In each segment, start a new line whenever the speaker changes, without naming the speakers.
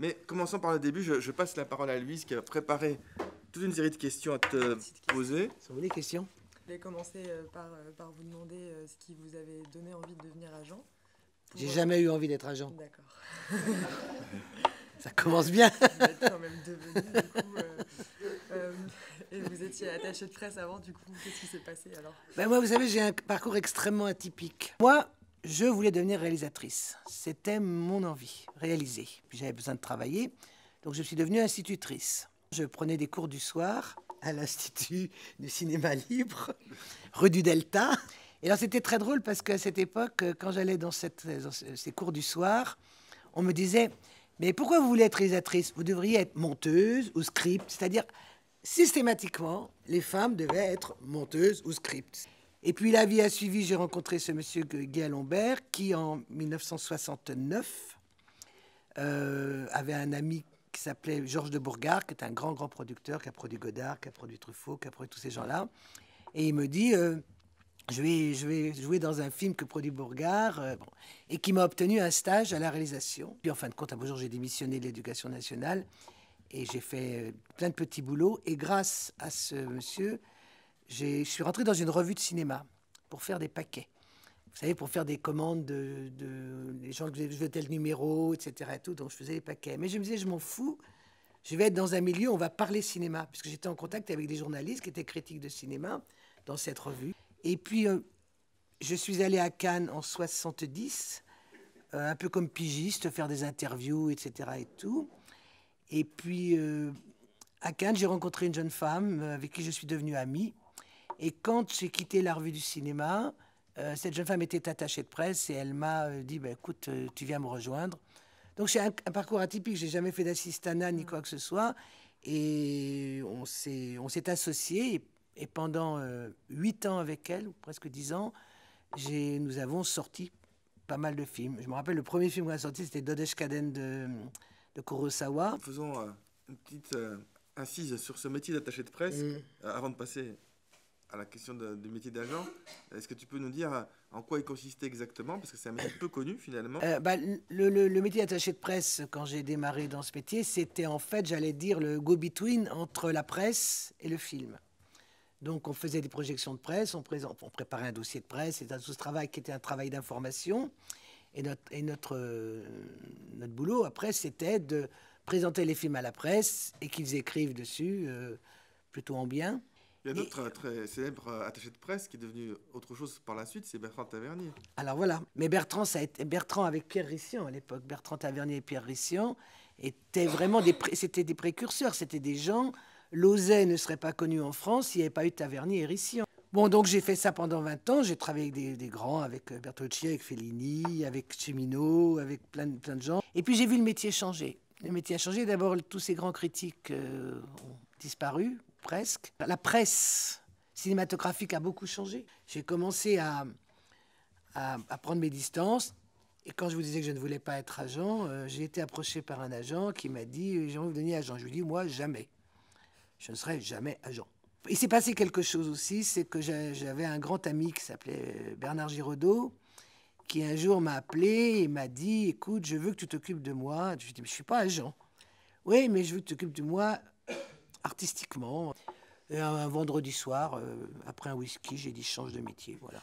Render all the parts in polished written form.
Mais commençons par le début, je passe la parole à Louise qui a préparé toute une série de questions à te poser.
Ce sont des questions.
Je vais commencer par vous demander ce qui vous avait donné envie de devenir agent.
J'ai jamais eu envie d'être agent.
D'accord.
Ça commence bien.
Vous êtes quand même devenu, du coup. Et vous étiez attaché de presse avant, du coup, qu'est-ce qui s'est passé alors?
Ben moi, vous savez, j'ai un parcours extrêmement atypique. Moi, je voulais devenir réalisatrice. C'était mon envie, réaliser. Puis j'avais besoin de travailler, donc je suis devenue institutrice. Je prenais des cours du soir à l'Institut du cinéma libre, rue du Delta. Et alors c'était très drôle parce qu'à cette époque, quand j'allais dans ces cours du soir, on me disait « Mais pourquoi vous voulez être réalisatrice? Vous devriez être monteuse ou script. » C'est-à-dire, systématiquement, les femmes devaient être monteuses ou script. Et puis la vie a suivi, j'ai rencontré ce monsieur Guy Lombert qui, en 1969, avait un ami qui s'appelait Georges de Bourgard, qui est un grand producteur, qui a produit Godard, qui a produit Truffaut, qui a produit tous ces gens-là. Et il me dit, je vais jouer dans un film que produit Bourgard, et qui m'a obtenu un stage à la réalisation. Puis en fin de compte, un beau jour, j'ai démissionné de l'Éducation nationale, et j'ai fait plein de petits boulots. Et grâce à ce monsieur, je suis rentré dans une revue de cinéma pour faire des paquets. Vous savez, pour faire des commandes les gens que je veux tel numéro, etc. Et tout, donc je faisais les paquets. Mais je me disais, je m'en fous, je vais être dans un milieu où on va parler cinéma, puisque j'étais en contact avec des journalistes qui étaient critiques de cinéma dans cette revue. Et puis, je suis allé à Cannes en 70, un peu comme pigiste, faire des interviews, etc. et tout. Et puis, à Cannes, j'ai rencontré une jeune femme avec qui je suis devenue amie. Et quand j'ai quitté la revue du cinéma, cette jeune femme était attachée de presse et elle m'a dit bah, « Écoute, tu viens me rejoindre ». Donc j'ai un parcours atypique, j'ai jamais fait d'assistanat ni quoi que ce soit. Et on s'est associés et pendant 8 ans avec elle, ou presque 10 ans, nous avons sorti pas mal de films. Je me rappelle, le premier film qu'on a sorti, c'était Dodeshkaden de Kurosawa.
Faisons une petite incise sur ce métier d'attaché de presse avant de passer à la question du métier d'agent. Est-ce que tu peux nous dire en quoi il consistait exactement? Parce que c'est un métier peu connu finalement.
Le métier d'attaché de presse, quand j'ai démarré dans ce métier, c'était en fait, j'allais dire, le go-between entre la presse et le film. Donc on faisait des projections de presse, on préparait un dossier de presse, et tout ce travail qui était un travail d'information. Et notre boulot, après, c'était de présenter les films à la presse et qu'ils écrivent dessus, plutôt en bien.
Il y a un autre très célèbre attaché de presse qui est devenu autre chose par la suite, c'est Bertrand Tavernier.
Alors voilà, mais Bertrand avec Pierre Rissian à l'époque. Bertrand Tavernier et Pierre Rissian étaient vraiment c'était des précurseurs, c'était des gens. Lauzet ne serait pas connu en France s'il n'y avait pas eu Tavernier et Rissian. Bon, donc j'ai fait ça pendant 20 ans. J'ai travaillé avec des grands, avec Bertolucci, avec Fellini, avec Cimino, avec plein de gens. Et puis j'ai vu le métier changer. Le métier a changé. D'abord, tous ces grands critiques ont disparu, presque. La presse cinématographique a beaucoup changé. J'ai commencé à prendre mes distances. Et quand je vous disais que je ne voulais pas être agent, j'ai été approché par un agent qui m'a dit « J'ai envie de devenir agent ». Je lui ai dit « Moi, jamais. Je ne serai jamais agent ». Il s'est passé quelque chose aussi, c'est que j'avais un grand ami qui s'appelait Bernard Giraudot, qui un jour m'a appelé et m'a dit « Écoute, je veux que tu t'occupes de moi ». Je lui ai dit « Mais je ne suis pas agent ». « Oui, mais je veux que tu t'occupes de moi artistiquement ». Et un vendredi soir, après un whisky, j'ai dit « Change de métier ». Voilà.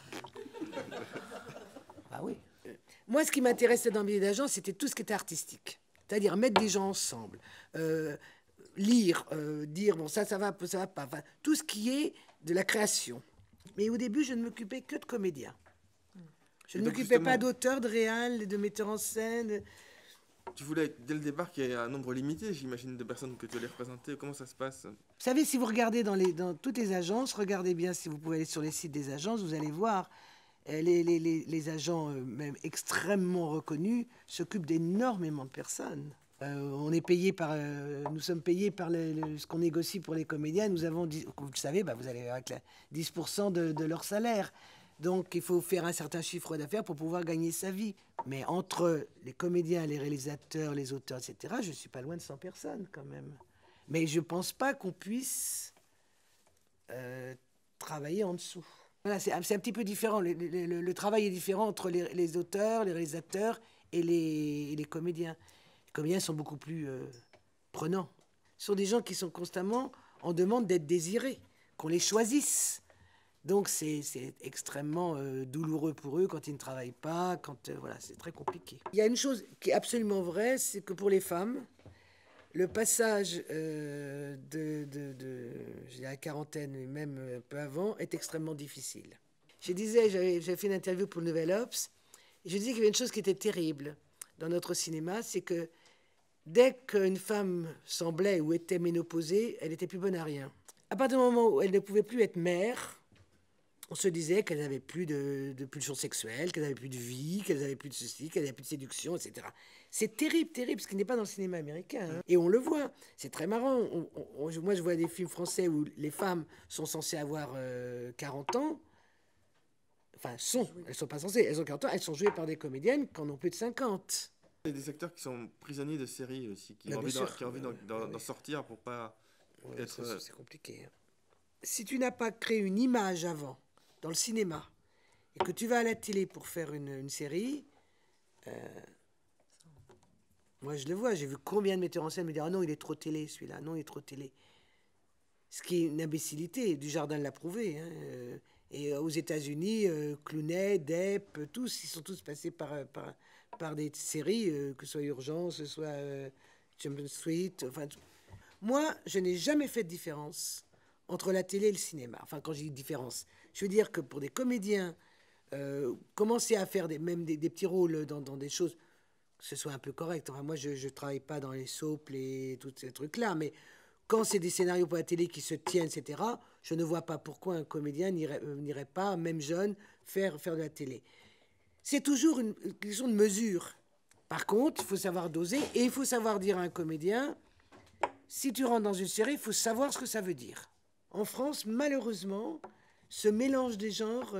Ah oui. Moi, ce qui m'intéressait dans le métier d'agent, c'était tout ce qui était artistique. C'est-à-dire mettre des gens ensemble, lire, dire bon ça va pas, enfin, tout ce qui est de la création. Mais au début, je ne m'occupais que de comédiens. Je ne m'occupais pas d'auteurs, de réals, de metteurs en scène.
Tu voulais dès le départ qu'il y ait un nombre limité, j'imagine, de personnes que tu allais représenter. Comment ça se passe?
Vous savez, si vous regardez dans toutes les agences, regardez bien, si vous pouvez aller sur les sites des agences, vous allez voir les agents, même extrêmement reconnus, s'occupent d'énormément de personnes. Nous sommes payés par ce qu'on négocie pour les comédiens. Nous avons, vous le savez, vous allez avec 10% de leur salaire. Donc, il faut faire un certain chiffre d'affaires pour pouvoir gagner sa vie. Mais entre les comédiens, les réalisateurs, les auteurs, etc., je ne suis pas loin de 100 personnes quand même. Mais je ne pense pas qu'on puisse travailler en dessous. Voilà, c'est un petit peu différent. Le travail est différent entre les auteurs, les réalisateurs et les comédiens. Les comédiens sont beaucoup plus prenants. Ce sont des gens qui sont constamment en demande d'être désirés, qu'on les choisisse. Donc c'est extrêmement douloureux pour eux quand ils ne travaillent pas, voilà, c'est très compliqué. Il y a une chose qui est absolument vraie, c'est que pour les femmes, le passage je dirais la quarantaine, et même un peu avant, est extrêmement difficile. J'avais fait une interview pour le Nouvel Obs, et je disais qu'il y avait une chose qui était terrible dans notre cinéma, c'est que dès qu'une femme semblait ou était ménopausée, elle n'était plus bonne à rien. À partir du moment où elle ne pouvait plus être mère, on se disait qu'elle n'avait plus de pulsions sexuelles, qu'elle n'avait plus de vie, qu'elle n'avait plus de ceci, qu'elle n'avait plus de séduction, etc. C'est terrible, terrible, ce qui n'est pas dans le cinéma américain. Hein. Et on le voit, c'est très marrant. Moi, je vois des films français où les femmes sont censées avoir 40 ans. Enfin, elles ne sont pas censées, elles ont 40 ans, elles sont jouées par des comédiennes qui en ont plus de 50.
Il y a des acteurs qui sont prisonniers de séries aussi, qui ont envie d'en sortir pour pas être...
C'est compliqué. Hein. Si tu n'as pas créé une image avant, dans le cinéma, et que tu vas à la télé pour faire une série, moi je le vois, j'ai vu combien de metteurs en scène me dire « Ah non, il est trop télé celui-là, non, il est trop télé ». Ce qui est une imbécilité, Dujardin l'a prouvé. Hein. Et aux États-Unis, Clooney, Depp, tous, ils sont tous passés par des séries, que ce soit Urgence, que ce soit Champion Street. Enfin, moi, je n'ai jamais fait de différence entre la télé et le cinéma. Enfin, quand je dis différence, je veux dire que pour des comédiens, commencer à faire même des petits rôles dans des choses, que ce soit un peu correct. Enfin, moi, je ne travaille pas dans les soaps, tous ces trucs-là, mais quand c'est des scénarios pour la télé qui se tiennent, etc., je ne vois pas pourquoi un comédien n'irait pas, même jeune, faire de la télé. C'est toujours une question de mesure. Par contre, il faut savoir doser et il faut savoir dire à un comédien, si tu rentres dans une série, il faut savoir ce que ça veut dire. En France, malheureusement, ce mélange des genres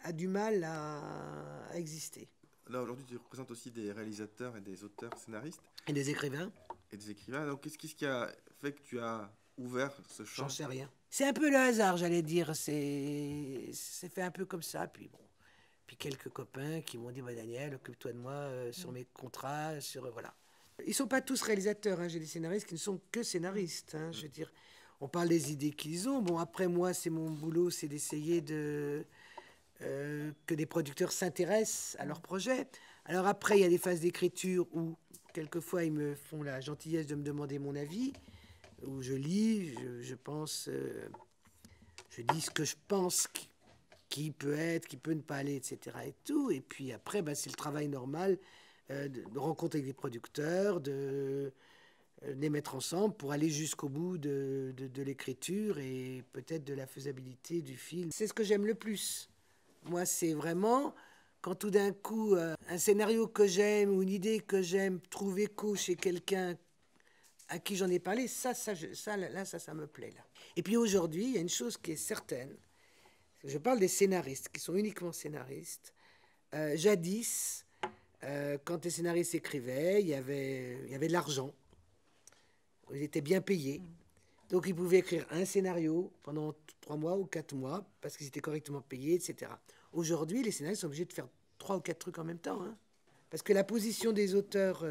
a du mal à exister.
Là, aujourd'hui, tu représentes aussi des réalisateurs et des auteurs scénaristes.
Et des écrivains.
Et des écrivains. Donc, qu'est-ce qui a fait que tu as ouvert ce champ?
J'en sais rien. C'est un peu le hasard, j'allais dire. C'est fait un peu comme ça. Puis bon, puis quelques copains qui m'ont dit bah, « Daniel, occupe-toi de moi sur mes contrats, voilà. » Ils ne sont pas tous réalisateurs. Hein. J'ai des scénaristes qui ne sont que scénaristes. Hein. Je veux dire, on parle des idées qu'ils ont. Bon, après, moi, c'est mon boulot, c'est d'essayer que des producteurs s'intéressent à leurs projets. Alors après, il y a des phases d'écriture où, quelquefois, ils me font la gentillesse de me demander mon avis, où je lis, je pense, je dis ce que je pense qui peut être, qui peut ne pas aller, etc. Et tout. Et puis après, bah, c'est le travail normal de rencontrer avec des producteurs, de les mettre ensemble pour aller jusqu'au bout de l'écriture et peut-être de la faisabilité du film. C'est ce que j'aime le plus. Moi, c'est vraiment quand tout d'un coup, un scénario que j'aime ou une idée que j'aime trouve écho chez quelqu'un à qui j'en ai parlé, ça me plaît. Là. Et puis aujourd'hui, il y a une chose qui est certaine. Je parle des scénaristes, qui sont uniquement scénaristes. Jadis, quand les scénaristes écrivaient, il y avait de l'argent. Ils étaient bien payés. Donc, ils pouvaient écrire un scénario pendant 3 mois ou 4 mois, parce qu'ils étaient correctement payés, etc. Aujourd'hui, les scénaristes sont obligés de faire 3 ou 4 trucs en même temps. Hein, parce que la position des auteurs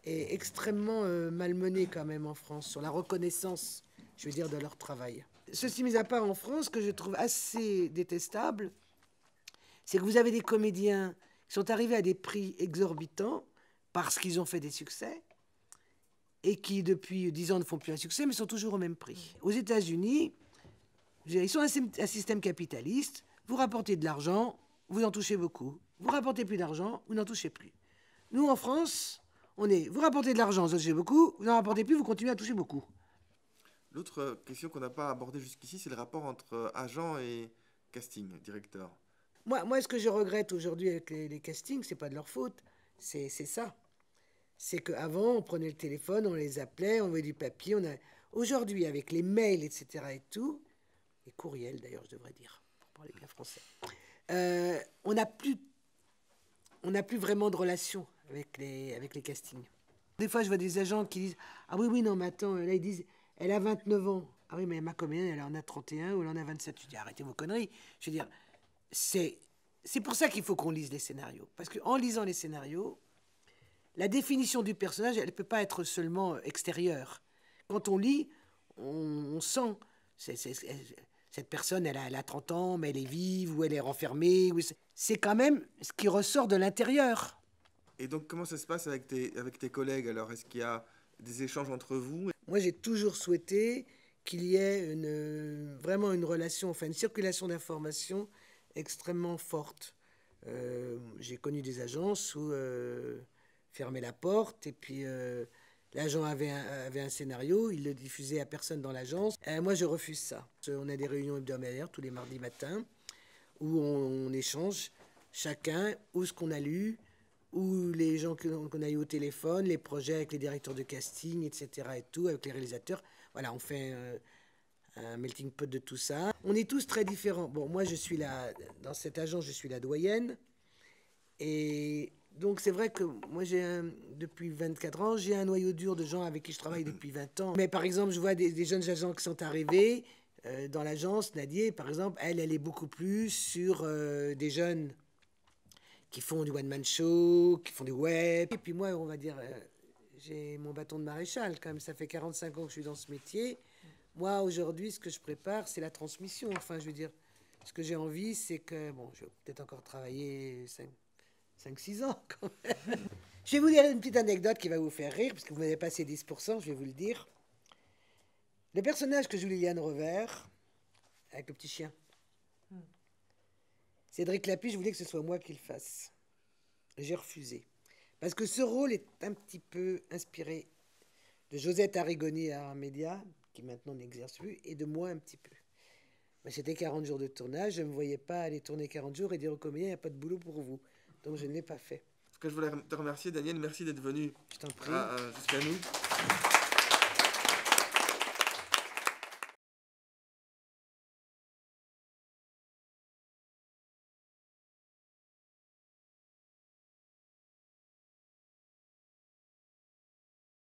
est extrêmement malmenée quand même en France, sur la reconnaissance, je veux dire, de leur travail. Ceci mis à part, en France, ce que je trouve assez détestable, c'est que vous avez des comédiens qui sont arrivés à des prix exorbitants parce qu'ils ont fait des succès, et qui, depuis 10 ans, ne font plus un succès, mais sont toujours au même prix. Aux États-Unis, ils sont un système capitaliste. Vous rapportez de l'argent, vous en touchez beaucoup. Vous rapportez plus d'argent, vous n'en touchez plus. Nous, en France, vous rapportez de l'argent, vous en touchez beaucoup. Vous n'en rapportez plus, vous continuez à toucher beaucoup.
L'autre question qu'on n'a pas abordée jusqu'ici, c'est le rapport entre agent et casting, directeur.
Moi, ce que je regrette aujourd'hui avec les castings, c'est pas de leur faute. C'est ça. C'est qu'avant, on prenait le téléphone, on les appelait, on envoyait du papier. Aujourd'hui, avec les mails, etc. et tout, les courriels d'ailleurs, je devrais dire, pour parler bien français, on n'a plus vraiment de relation avec les castings. Des fois, je vois des agents qui disent « Ah oui, non, mais attends, là, ils disent, elle a 29 ans. Ah oui, mais ma comédienne, elle en a 31 ou elle en a 27. » Je dis « Arrêtez vos conneries. » Je veux dire, c'est pour ça qu'il faut qu'on lise les scénarios. Parce qu'en lisant les scénarios, la définition du personnage, elle ne peut pas être seulement extérieure. Quand on lit, on sent... cette personne, elle a 30 ans, mais elle est vive, ou elle est renfermée. C'est quand même ce qui ressort de l'intérieur.
Et donc, comment ça se passe avec tes collègues alors? Est-ce qu'il y a des échanges entre vous?
Moi, j'ai toujours souhaité qu'il y ait vraiment une relation, enfin une circulation d'informations extrêmement forte. J'ai connu des agences où fermer la porte et puis l'agent avait un scénario, il le diffusait à personne dans l'agence. Moi, je refuse ça. On a des réunions hebdomadaires tous les mardis matins où on échange chacun où ce qu'on a lu, où les gens qu'on a eu au téléphone, les projets avec les directeurs de casting, etc. et tout, avec les réalisateurs. Voilà, on fait un melting pot de tout ça. On est tous très différents. Bon, moi, je suis dans cette agence, je suis la doyenne. Et donc, c'est vrai que moi, depuis 24 ans, j'ai un noyau dur de gens avec qui je travaille depuis 20 ans. Mais par exemple, je vois des jeunes agents qui sont arrivés dans l'agence. Nadia, par exemple, elle est beaucoup plus sur des jeunes qui font du one-man show, qui font du web. Et puis moi, on va dire, j'ai mon bâton de maréchal quand même. Ça fait 45 ans que je suis dans ce métier. Moi, aujourd'hui, ce que je prépare, c'est la transmission. Enfin, je veux dire, ce que j'ai envie, c'est que... Bon, je vais peut-être encore travailler 5-6 ans quand même. Je vais vous dire une petite anecdote qui va vous faire rire, parce que vous m'avez passé 10%, je vais vous le dire. Le personnage que joue Liliane Revers, avec le petit chien, Cédric Lapie, je voulais que ce soit moi qui le fasse. J'ai refusé. Parce que ce rôle est un petit peu inspiré de Josette Arrigoni à un média, qui maintenant n'exerce plus, et de moi un petit peu. Mais c'était 40 jours de tournage, je ne me voyais pas aller tourner 40 jours et dire au comédien, il n'y a pas de boulot pour vous. Donc je ne l'ai pas fait.
En tout cas, je voulais te remercier, Daniel. Merci d'être venu
Je t'en prie.
jusqu'à nous.